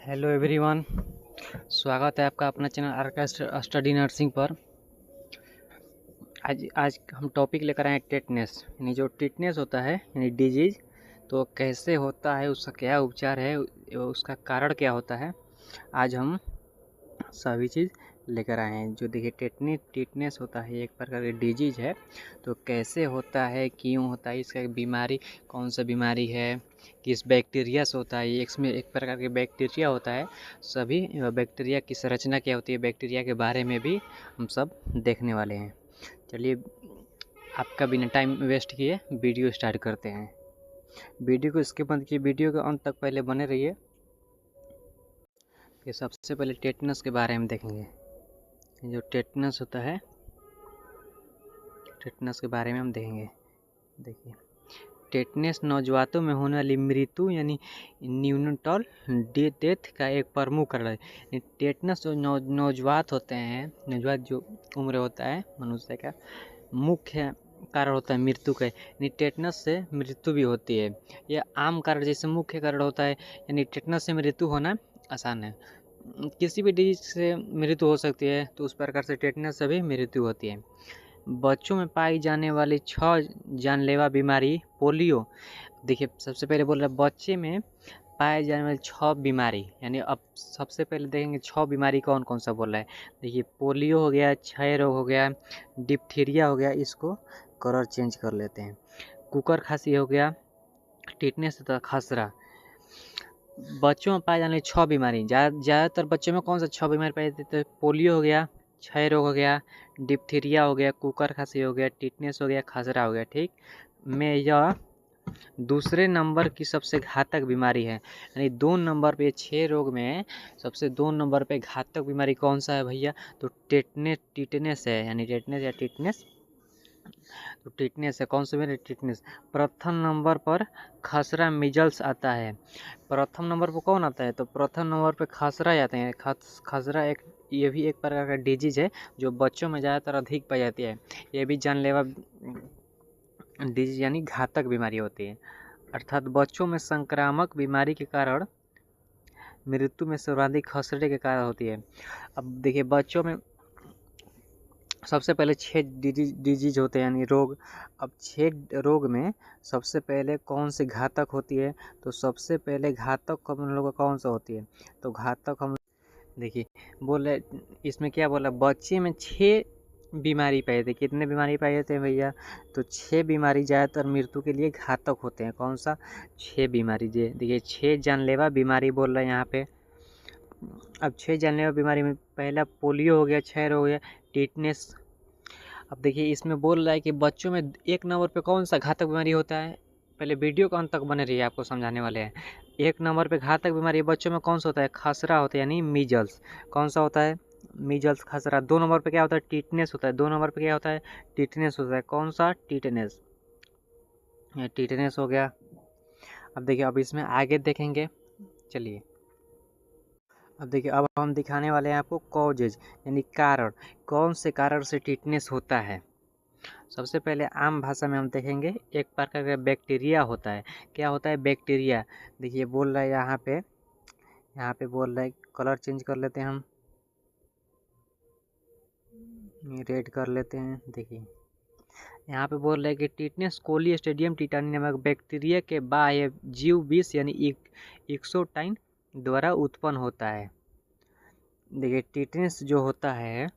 Hello everyone. स्वागत है आपका अपना चैनल आर स्टडी नर्सिंग पर। आज हम टॉपिक लेकर आए हैं टेटनेस, यानी जो टेटनेस होता है यानी डिजीज़, तो कैसे होता है, उसका क्या उपचार है, उसका कारण क्या होता है, आज हम सभी चीज़ लेकर आए हैं। जो देखिए टेटनेस होता है एक प्रकार की डिजीज है, तो कैसे होता है, क्यों होता है, इसका बीमारी कौन सा बीमारी है, किस बैक्टीरिया से होता है, इसमें एक प्रकार के बैक्टीरिया होता है, सभी बैक्टीरिया की संरचना क्या होती है, बैक्टीरिया के बारे में भी हम सब देखने वाले हैं। चलिए आपका बिना टाइम वेस्ट किए वीडियो स्टार्ट करते हैं। वीडियो को स्किप मत कीजिए, वीडियो के अंत तक पहले बने रहिए। ये सबसे पहले टेटनस के बारे में देखेंगे। जो टेटनस होता है, टेटनस के बारे में हम देखेंगे। देखिए, टेटनस नवजातों में होने वाली मृत्यु यानी न्यूनेटल डेथ का एक प्रमुख कारण है। टेटनस जो नवजात होते हैं, नवजात जो उम्र होता है मनुष्य का, मुख्य कारण होता है मृत्यु का, यानी टेटनस से मृत्यु भी होती है। यह आम कारण जैसे मुख्य कारण होता है, यानी टेटनस से मृत्यु होना आसान है। किसी भी डिजीज से मृत्यु हो सकती है, तो उस प्रकार से टेटनस से भी मृत्यु होती है। बच्चों में पाई जाने वाली 6 जानलेवा बीमारी पोलियो। देखिए सबसे पहले बोल रहा है बच्चे में पाए जाने वाली 6 बीमारी, यानी अब सबसे पहले देखेंगे 6 बीमारी कौन कौन सा बोल रहा है। देखिए पोलियो हो गया, क्षय रोग हो गया, डिप्थीरिया हो गया, इसको कलर चेंज कर लेते हैं, कुकर खांसी हो गया, टिटनेस तथा खसरा। बच्चों में पाए जाने वाली 6 बीमारी, ज़्यादातर बच्चों में कौन सा 6 बीमारी पाई जाती है? पोलियो हो गया, क्षय रोग हो गया, डिप्थीरिया हो गया, कुकर खांसी हो गया, टिटनेस हो गया, खसरा हो गया। ठीक में यह दूसरे नंबर की सबसे घातक बीमारी है, यानी 2 नंबर पे 6 रोग में सबसे 2 नंबर पे घातक बीमारी कौन सा है भैया? तो टिटनेस है, यानी टेटनेस या टिटनेस। तो टिटनेस है, कौन सा बीमारी? टिटनेस। प्रथम नंबर पर खसरा मिजल्स आता है। प्रथम नंबर पर कौन आता है? तो प्रथम नंबर पे खसरा जाते हैं। खसरा एक, ये भी एक प्रकार का डिजीज है जो बच्चों में ज़्यादातर अधिक पाई जाती है। ये भी जानलेवा डिजीज यानी घातक बीमारी होती है, अर्थात बच्चों में संक्रामक बीमारी के कारण मृत्यु में सर्वाधिक खसरे के कारण होती है। अब देखिए बच्चों में सबसे पहले 6 डिजीज होते हैं यानी रोग। अब 6 रोग में सबसे पहले कौन सी घातक होती है? तो सबसे पहले घातक हम लोग का कौन सा होती है? तो घातक हम देखिए बोले, इसमें क्या बोला, बच्चे में 6 बीमारी पाए थे। कितने बीमारी पाए जाते हैं भैया? तो 6 बीमारी ज़्यादातर मृत्यु के लिए घातक होते हैं। कौन सा? 6 बीमारी। देखिए 6 जानलेवा बीमारी बोल रहे हैं यहाँ पे। अब 6 जानलेवा बीमारी में पहला पोलियो हो गया, क्षय रोग हो गया, टिटनेस। अब देखिए इसमें बोल रहा है कि बच्चों में 1 नंबर पे कौन सा घातक बीमारी होता है? पहले वीडियो को अंत तक बने रहिए, आपको समझाने वाले हैं। 1 नंबर पे घातक बीमारी बच्चों में कौन सा होता है? खसरा होता है, यानी मीजल्स। कौन सा होता है? मीजल्स, खसरा। 2 नंबर पे क्या होता है? टिटनेस होता है। 2 नंबर पे क्या होता है? टिटनेस होता है। कौन सा? टिटनेस। ये टिटनेस हो गया। अब देखिए, अब इसमें आगे देखेंगे। चलिए अब देखिए, अब हम दिखाने वाले हैं आपको कॉजेज, यानी कारण। कौन से कारण से टिटनेस होता है? सबसे पहले आम भाषा में हम देखेंगे, एक प्रकार का बैक्टीरिया होता है। क्या होता है? बैक्टीरिया। देखिए बोल रहा है यहाँ पे बोल रहा है, कलर चेंज कर लेते हैं हम, रेड कर लेते हैं। देखिए यहाँ पे बोल रहे हैं कि टिटनेस कोलीस्ट्रीडियम टिटानी नामक बैक्टीरिया के बाह्य जीव विष यानी एक्सोटाइन द्वारा उत्पन्न होता है। देखिए टिटनेस जो होता है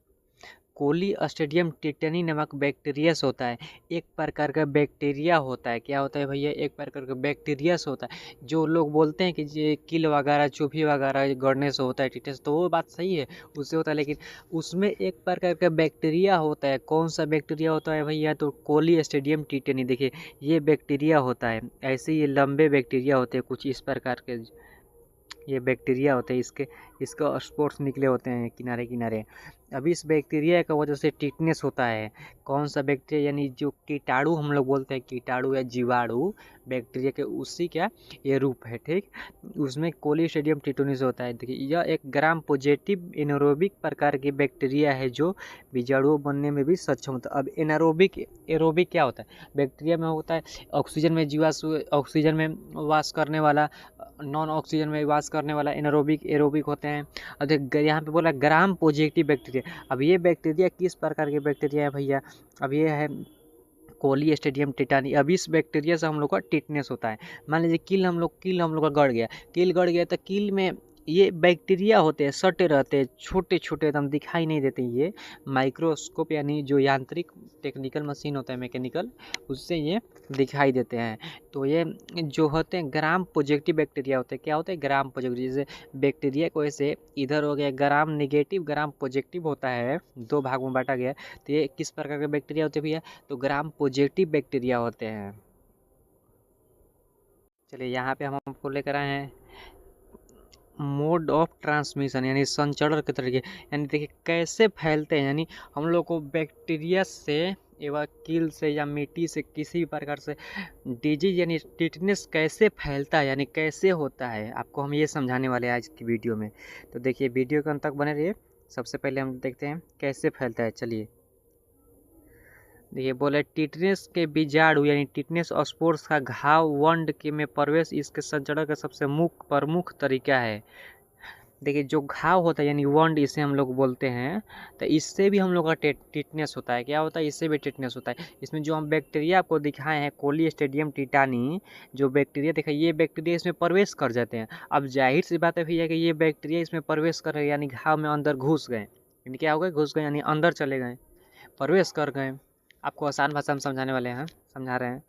कोलीस्ट्रीडियम टिटानी नामक बैक्टीरिया से होता है। एक प्रकार का बैक्टीरिया होता है। क्या होता है भैया? एक प्रकार का बैक्टीरिया से होता है। जो लोग बोलते हैं कि ये किल वगैरह, चूफी वगैरह गड़ने से होता है टिटनेस, तो वो बात सही है, उससे होता है, लेकिन उसमें एक प्रकार का बैक्टीरिया होता है। कौन सा बैक्टीरिया होता है भैया? तो कोलीस्ट्रीडियम टिटानी। देखिए ये बैक्टीरिया होता है। ऐसे ये लंबे बैक्टीरिया होते हैं कुछ इस प्रकार के, ये बैक्टीरिया होते हैं। इसके इसका स्पोर्स निकले होते हैं किनारे किनारे। अभी इस बैक्टीरिया की वजह से टिटनेस होता है। कौन सा बैक्टीरिया, यानी जो कीटाणु हम लोग बोलते हैं, कीटाणु या जीवाणु बैक्टीरिया के, उसी का ये रूप है, ठीक। उसमें कोलिस्ट्रीडियम टिटोनिस होता है। देखिए यह एक ग्राम पॉजिटिव एनारोबिक प्रकार की बैक्टीरिया है जो बीजाणु बनने में भी सक्षम होता है। अब एरोबिक क्या होता है? बैक्टीरिया में होता है ऑक्सीजन में जीवाश्म, ऑक्सीजन में वास करने वाला, नॉन ऑक्सीजन में वास करने वाला एनारोबिक, एरोबिक होते हैं। और देख यहाँ पे बोला ग्राम पॉजिटिव बैक्टीरिया। अब ये बैक्टीरिया किस प्रकार के बैक्टीरिया है भैया? अब ये है कोलिस्ट्रीडियम टिटानी। अब इस बैक्टीरिया से हम लोग का टिटनेस होता है। मान लीजिए कील हम लोग का गड़ गया तो कील में ये बैक्टीरिया होते हैं, सटे रहते हैं, छोटे छोटे एकदम दिखाई नहीं देते। ये माइक्रोस्कोप यानी जो यांत्रिक टेक्निकल मशीन होता है, मैकेनिकल, उससे ये दिखाई देते हैं। तो ये जो होते हैं ग्राम पॉजिटिव बैक्टीरिया होते हैं। क्या होते हैं? Gram positive. जैसे बैक्टीरिया को ऐसे इधर हो गया ग्राम नेगेटिव, ग्राम पॉजिटिव होता है, 2 भाग में बांटा गया है। तो ये किस प्रकार के बैक्टीरिया होते हैं भैया? तो ग्राम पॉजिटिव बैक्टीरिया होते हैं। चलिए यहाँ पे हम आपको लेकर आए हैं मोड ऑफ ट्रांसमिशन, यानी संचरण के तरीके। यानी देखिए कैसे फैलते हैं, यानी हम लोग को बैक्टीरिया से एवं कील से या मिट्टी से किसी भी प्रकार से डिजीज यानी टिटनेस कैसे फैलता है, यानी कैसे होता है, आपको हम ये समझाने वाले हैं आज की वीडियो में। तो देखिए वीडियो के अंत तक बने रहिए। सबसे पहले हम देखते हैं कैसे फैलता है। चलिए देखिए, बोले टिटनेस के बीजाणु यानी टिटनेस स्पोर्स का घाव वंड के में प्रवेश इसके संचरण का सबसे प्रमुख तरीका है। देखिए जो घाव होता है यानी वंड, इसे हम लोग बोलते हैं, तो इससे भी हम लोग का टिटनेस होता है। क्या होता है? इससे भी टिटनेस होता है। इसमें जो हम बैक्टीरिया आपको दिखाए हैं कोलिस्ट्रीडियम टिटानी, जो बैक्टीरिया देखा, ये बैक्टीरिया इसमें प्रवेश कर जाते हैं। अब जाहिर सी बात है भैया कि ये बैक्टीरिया इसमें प्रवेश कर रहे, यानी घाव में अंदर घुस गए। यानी क्या हो गए? घुस गए, यानी अंदर चले गए, प्रवेश कर गए। आपको आसान भाषा में समझाने वाले हैं, समझा रहे हैं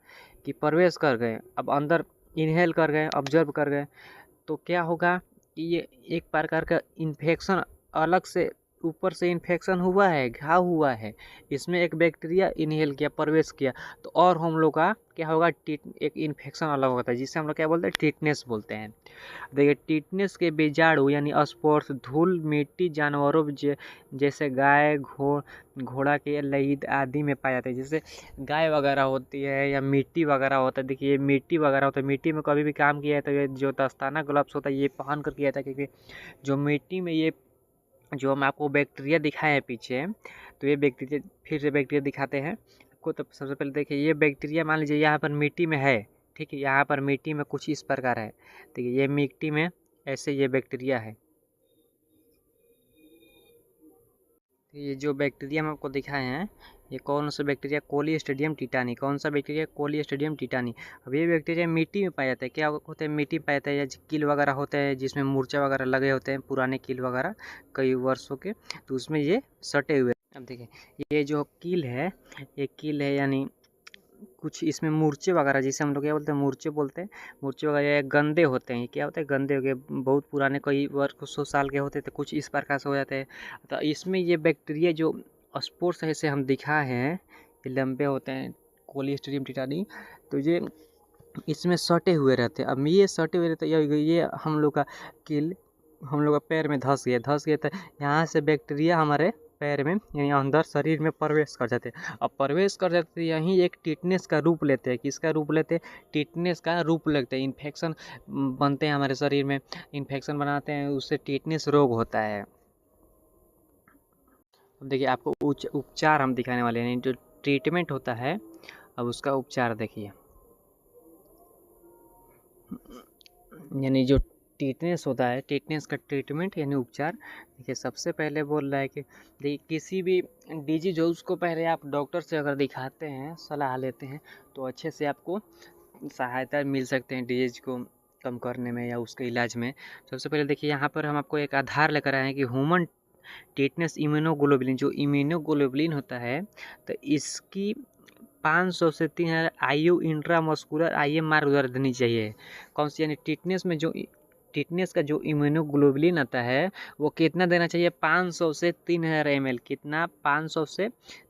कि प्रवेश कर गए, अब अंदर इनहेल कर गए, ऑब्जर्व कर गए, तो क्या होगा कि ये एक प्रकार का इन्फेक्शन, अलग से ऊपर से इन्फेक्शन हुआ है, घाव हुआ है, इसमें एक बैक्टीरिया इनहेल किया, प्रवेश किया, तो और हम लोग का क्या होगा? एक इन्फेक्शन अलग होता है, जिससे हम लोग क्या बोलते हैं? टिटनेस बोलते हैं। देखिए टिटनेस के बीजाणु यानी स्पोर्स धूल मिट्टी जानवरों जैसे गाय, घोड़ा के लईद आदि में पाए जाते हैं। जैसे गाय वगैरह होती है या मिट्टी वगैरह होता है। देखिए मिट्टी वगैरह होता है, मिट्टी में कभी भी काम किया है तो ये जो दस्ताना ग्लव्स होता है ये पहन कर किया था, क्योंकि जो मिट्टी में ये जो हम आपको बैक्टीरिया दिखाए हैं पीछे, तो ये बैक्टीरिया, फिर से बैक्टीरिया दिखाते हैं आपको। तो सबसे पहले देखिए ये बैक्टीरिया मान लीजिए यहाँ पर मिट्टी में है, ठीक है, यहाँ पर मिट्टी में कुछ इस प्रकार है। देखिए ये मिट्टी में ऐसे ये बैक्टीरिया है। ये जो बैक्टीरिया हम आपको दिखाए हैं, ये कौन सा बैक्टीरिया? कोलिस्ट्रीडियम टिटानी। कौन सा बैक्टीरिया? कोलिस्ट्रीडियम टिटानी। अब ये बैक्टीरिया मिट्टी में पाया जाता है। क्या होता है? मिट्टी में पाया जाता है, या कील वगैरह होते हैं जिसमें मूर्छा वगैरह लगे होते हैं, पुराने कील वगैरह कई वर्षों के, तो उसमें ये सटे हुए। अब देखिए ये जो कील है, ये कील है, यानी कुछ इसमें मूर्छे वगैरह, जिसे हम लोग क्या बोलते हैं? मूर्छे बोलते हैं। मूर्छे वगैरह गंदे होते हैं। क्या होते हैं? गंदे हो गए, बहुत पुराने, कई वर्षों साल के होते हैं, तो कुछ इस प्रकार से हो जाते हैं। तो इसमें ये बैक्टीरिया जो स्पोर्स है, इसे हम दिखाए हैं, ये लंबे होते हैं, कोलिस्ट्रीडियम टिटानी, तो ये इसमें सटे हुए रहते हैं। अब ये सटे हुए रहते हैं, ये हम लोग का कील हम लोग का पैर में धंस गया तो यहाँ से बैक्टीरिया हमारे पैर में यानी अंदर शरीर में प्रवेश कर जाते हैं। अब प्रवेश कर जाते हैं, यहीं एक टिटनेस का रूप लेते हैं। किसका रूप लेते हैं? टिटनेस का रूप लेते हैं। इन्फेक्शन बनते हैं हमारे शरीर में, इन्फेक्शन बनाते हैं, उससे टिटनेस रोग होता है। अब देखिए आपको उपचार हम दिखाने वाले हैं, जो ट्रीटमेंट होता है, अब उसका उपचार देखिए। यानी जो टिटनेस होता है, टिटनेस का ट्रीटमेंट यानी उपचार। देखिए सबसे पहले बोल रहा है कि देखिए किसी भी डिजीज हो, उसको पहले आप डॉक्टर से अगर दिखाते हैं, सलाह लेते हैं, तो अच्छे से आपको सहायता मिल सकते हैं डिजीज को कम करने में या उसके इलाज में। सबसे पहले देखिए यहाँ पर हम आपको एक आधार लेकर आए हैं कि ह्यूमन टिटनेस इम्यूनोग्लोबुलिन, जो इम्यूनोग्लोबुलिन होता है, तो इसकी 500 से 3000 IU इंट्रामस्कुलर IM द्वारा देनी चाहिए। कौन सी? यानी टिटनेस का जो इम्यूनोग्लोबुलिन आता है, वो कितना देना चाहिए? 500 से 3000 ml। कितना? 500 से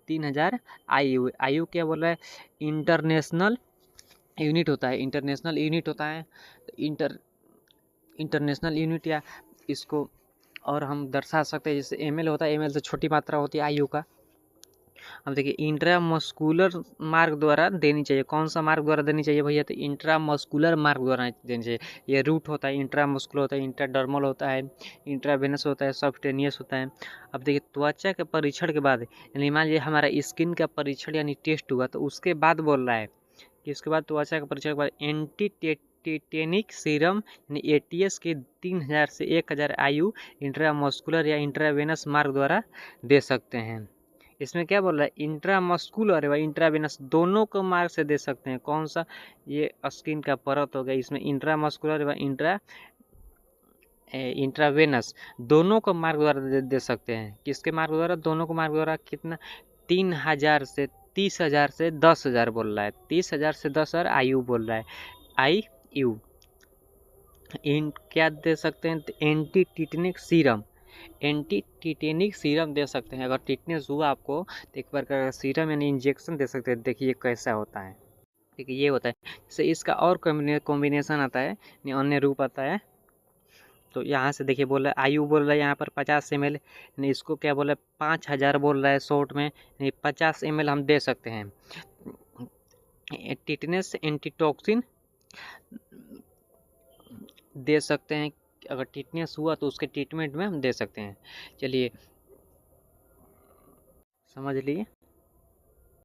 3000 IU। IU क्या बोल रहा है? इंटरनेशनल यूनिट होता है, इंटरनेशनल यूनिट होता है। इंटरनेशनल यूनिट, या इसको और हम दर्शा सकते हैं, जैसे एमएल होता है, एमएल से छोटी मात्रा होती है आयु का। अब देखिए इंट्रामस्कुलर मार्ग द्वारा देनी चाहिए, कौन सा मार्ग द्वारा देनी चाहिए भैया, तो इंट्रामस्कुलर मार्ग द्वारा देनी चाहिए। ये रूट होता है, इंट्रामस्कुलर होता है, इंट्राडर्मल होता है, इंट्रावेनस होता है, सबक्यूटेनियस होता है। अब देखिए त्वचा के परीक्षण के बाद, यानी मान लीजिए हमारा स्किन का परीक्षण यानी टेस्ट हुआ, तो उसके बाद बोल रहा है कि उसके बाद त्वचा के परीक्षण के बाद एंटीटेनिक सीरम यानी एटीएस के 3000 से 1000 आयु इंट्रामस्कुलर या इंट्रावेनस मार्ग द्वारा दे सकते हैं। इसमें क्या बोल रहा है, इंट्रामस्कुलर व इंट्रावेनस दोनों को मार्ग से दे सकते हैं। कौन सा, ये स्किन का परत हो गया, इसमें इंट्रामस्कुलर व इंट्रावेनस दोनों को मार्ग द्वारा दे सकते हैं। किसके मार्ग द्वारा, दोनों को मार्ग द्वारा। कितना, 3000 से 30,000 से 10,000 बोल रहा है, 30,000 से 10,000 आयु बोल रहा है, आयु। क्या दे सकते हैं, एंटी टिटेनिक सीरम, एंटी टिटेनिक सीरम दे सकते हैं। अगर टिटनेस हुआ आपको तो एक बार का सीरम यानी इंजेक्शन दे सकते हैं। देखिए कैसा होता है, ठीक है, ये होता है। जैसे इसका और कॉम्बिनेशन आता है, अन्य रूप आता है। तो यहाँ से देखिए बोल रहा है आयु, बोल रहा है यहाँ पर 50 ml, यानी इसको क्या बोल रहा है 5000 बोल रहा है शॉर्ट में, यानी 50 ml हम दे सकते हैं। टिटनेस एंटीटॉक्सिन दे सकते हैं, अगर टिटनेस हुआ तो उसके ट्रीटमेंट में हम दे सकते हैं। चलिए समझ लिए।